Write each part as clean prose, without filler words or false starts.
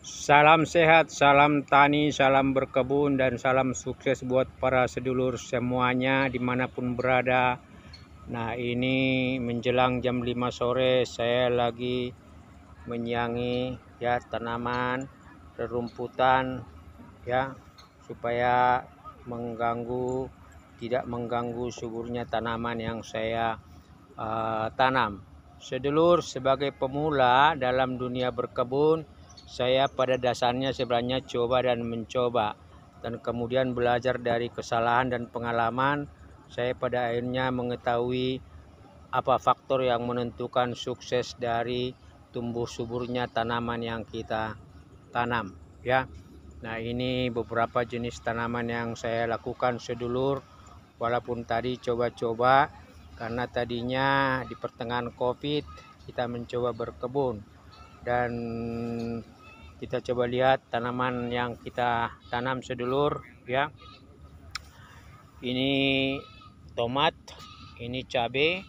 Salam sehat, salam tani, salam berkebun, dan salam sukses buat para sedulur semuanya dimanapun berada. Nah, ini menjelang jam 5 sore saya lagi menyiangi ya tanaman, rerumputan ya, supaya tidak mengganggu suburnya tanaman yang saya tanam. Sedulur, sebagai pemula dalam dunia berkebun, saya pada dasarnya sebenarnya coba dan mencoba, dan kemudian belajar dari kesalahan dan pengalaman. Saya pada akhirnya mengetahui apa faktor yang menentukan sukses dari tumbuh suburnya tanaman yang kita tanam ya. Nah, ini beberapa jenis tanaman yang saya lakukan sedulur, walaupun tadi coba-coba karena tadinya di pertengahan Covid kita mencoba berkebun, dan kita coba lihat tanaman yang kita tanam sedulur ya. Ini tomat, ini cabai,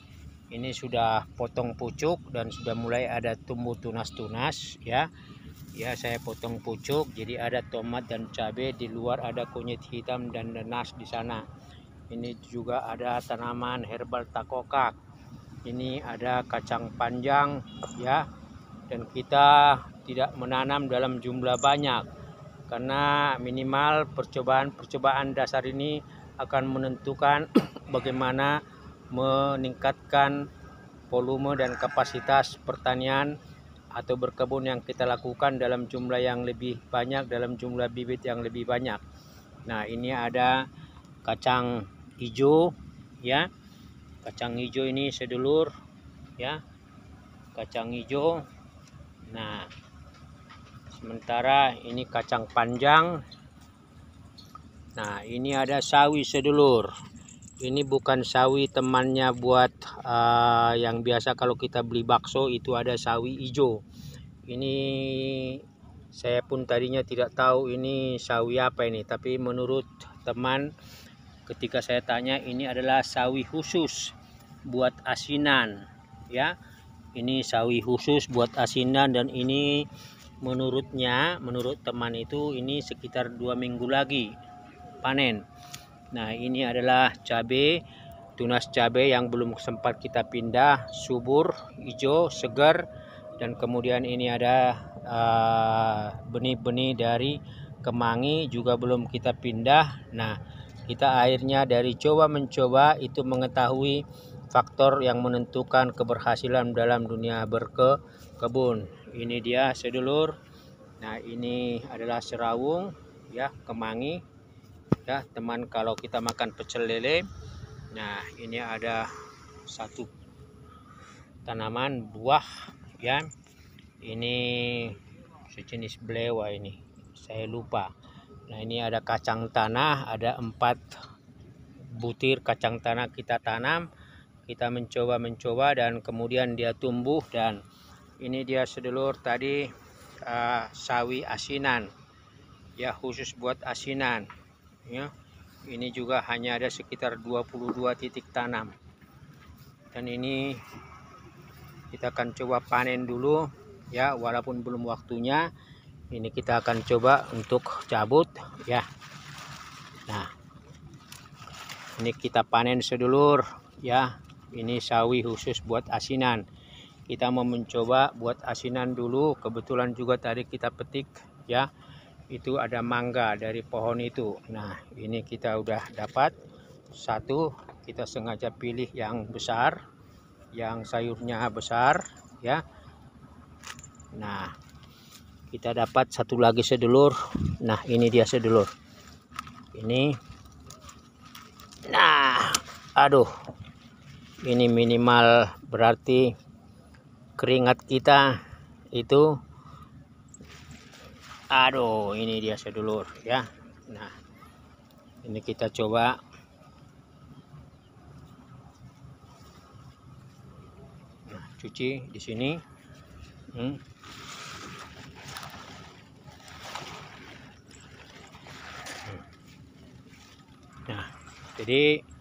ini sudah potong pucuk dan sudah mulai ada tumbuh tunas-tunas ya. Ya, saya potong pucuk, jadi ada tomat dan cabai, di luar ada kunyit hitam dan nanas di sana. Ini juga ada tanaman herbal takokak. Ini ada kacang panjang ya. Dan kita tidak menanam dalam jumlah banyak karena minimal percobaan dasar ini akan menentukan bagaimana meningkatkan volume dan kapasitas pertanian atau berkebun yang kita lakukan dalam jumlah yang lebih banyak, dalam jumlah bibit yang lebih banyak. Nah, ini ada kacang hijau ya. Kacang hijau ini sedulur ya, kacang hijau. Nah, sementara ini kacang panjang. Nah, ini ada sawi sedulur. Ini bukan sawi temannya buat yang biasa kalau kita beli bakso, itu ada sawi hijau. Ini saya pun tadinya tidak tahu ini sawi apa ini, tapi menurut teman ketika saya tanya, ini adalah sawi khusus buat asinan ya. Ini sawi khusus buat asinan, dan ini menurut teman itu ini sekitar 2 minggu lagi panen. Nah, ini adalah cabai, tunas cabai yang belum sempat kita pindah, subur, hijau, segar. Dan kemudian ini ada benih-benih dari kemangi juga belum kita pindah. Nah, kita akhirnya dari coba mencoba itu mengetahui faktor yang menentukan keberhasilan dalam dunia berkebun. Ini dia sedulur. Nah, ini adalah serawung ya, kemangi ya teman, kalau kita makan pecel lele. Nah, ini ada satu tanaman buah ya. Ini sejenis belewa, ini saya lupa. Nah, ini ada kacang tanah, ada 4 butir kacang tanah kita tanam. Kita mencoba dan kemudian dia tumbuh, dan ini dia sedulur tadi sawi asinan ya, khusus buat asinan ya. Ini juga hanya ada sekitar 22 titik tanam, dan ini kita akan coba panen dulu ya, walaupun belum waktunya. Ini kita akan coba untuk cabut ya. Nah, ini kita panen sedulur ya. Ini sawi khusus buat asinan. Kita mau mencoba buat asinan dulu. Kebetulan juga tadi kita petik ya, itu ada mangga dari pohon itu. Nah, ini kita udah dapat satu. Kita sengaja pilih yang besar, yang sayurnya besar ya. Nah, kita dapat satu lagi sedulur. Nah, ini dia sedulur. Ini. Nah, aduh. Ini minimal berarti keringat kita itu, aduh, ini dia sedulur ya. Nah, ini kita coba. Nah, cuci di sini. Nah, jadi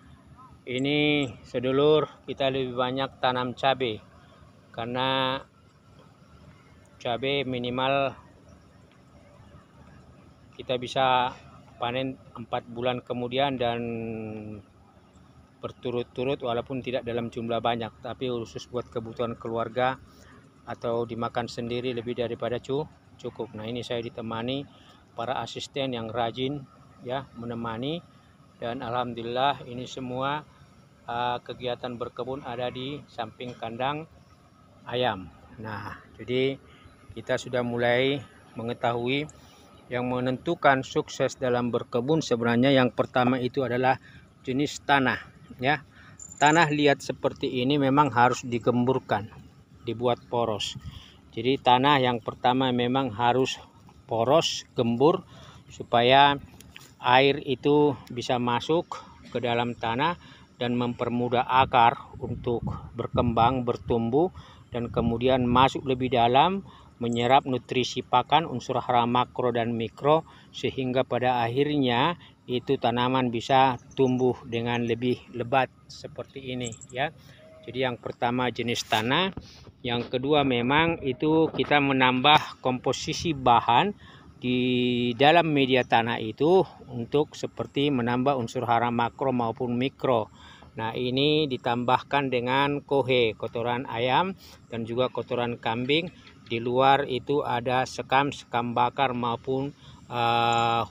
ini sedulur, kita lebih banyak tanam cabai karena cabai minimal kita bisa panen 4 bulan kemudian dan berturut-turut, walaupun tidak dalam jumlah banyak, tapi khusus buat kebutuhan keluarga atau dimakan sendiri lebih daripada cukup. Nah, ini saya ditemani para asisten yang rajin ya menemani, dan alhamdulillah ini semua kegiatan berkebun ada di samping kandang ayam. Nah, jadi kita sudah mulai mengetahui yang menentukan sukses dalam berkebun. Sebenarnya yang pertama itu adalah jenis tanah ya. Tanah liat seperti ini memang harus digemburkan, dibuat poros. Jadi tanah yang pertama memang harus poros, gembur, supaya air itu bisa masuk ke dalam tanah dan mempermudah akar untuk berkembang, bertumbuh, dan kemudian masuk lebih dalam, menyerap nutrisi pakan unsur hara makro dan mikro, sehingga pada akhirnya itu tanaman bisa tumbuh dengan lebih lebat seperti ini ya. Jadi yang pertama jenis tanah, yang kedua memang itu kita menambah komposisi bahan di dalam media tanah itu untuk seperti menambah unsur hara makro maupun mikro. Nah, ini ditambahkan dengan kohe, kotoran ayam dan juga kotoran kambing. Di luar itu ada sekam bakar maupun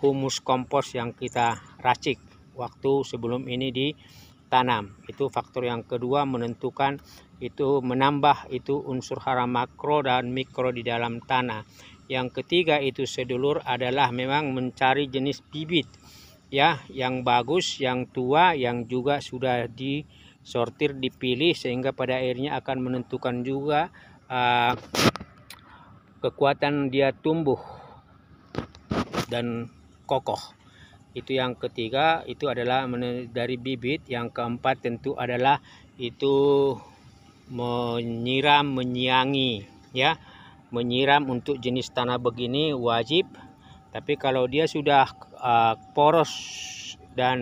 humus kompos yang kita racik waktu sebelum ini ditanam. Itu faktor yang kedua menentukan itu, menambah itu unsur hara makro dan mikro di dalam tanah. Yang ketiga itu sedulur adalah memang mencari jenis bibit ya, yang bagus, yang tua, yang juga sudah disortir, dipilih, sehingga pada akhirnya akan menentukan juga kekuatan dia tumbuh dan kokoh. Itu yang ketiga, itu adalah dari bibit. Yang keempat tentu adalah itu menyiram, menyiangi ya. Menyiram untuk jenis tanah begini wajib. Tapi kalau dia sudah poros dan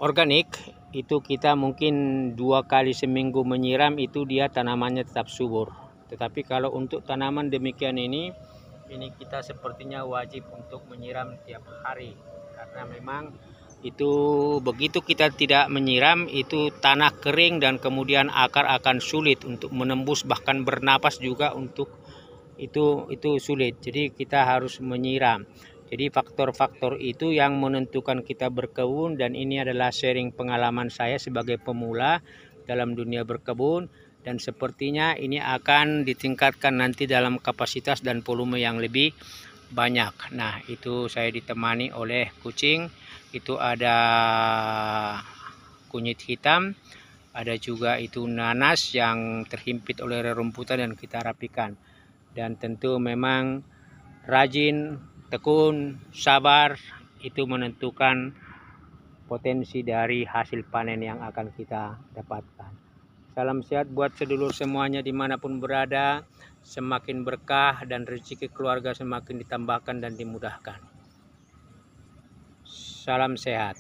organik, itu kita mungkin 2 kali seminggu menyiram, itu dia tanamannya tetap subur. Tetapi kalau untuk tanaman demikian ini kita sepertinya wajib untuk menyiram tiap hari, karena memang itu begitu kita tidak menyiram, itu tanah kering dan kemudian akar akan sulit untuk menembus, bahkan bernapas juga untuk itu sulit. Jadi kita harus menyiram. Jadi faktor-faktor itu yang menentukan kita berkebun, dan ini adalah sharing pengalaman saya sebagai pemula dalam dunia berkebun, dan sepertinya ini akan ditingkatkan nanti dalam kapasitas dan volume yang lebih banyak. Nah, itu saya ditemani oleh kucing. Itu ada kunyit hitam, ada juga itu nanas yang terhimpit oleh rerumputan dan kita rapikan. Dan tentu memang rajin, tekun, sabar, itu menentukan potensi dari hasil panen yang akan kita dapatkan. Salam sehat buat sedulur semuanya dimanapun berada. Semakin berkah dan rezeki keluarga semakin ditambahkan dan dimudahkan. Salam sehat.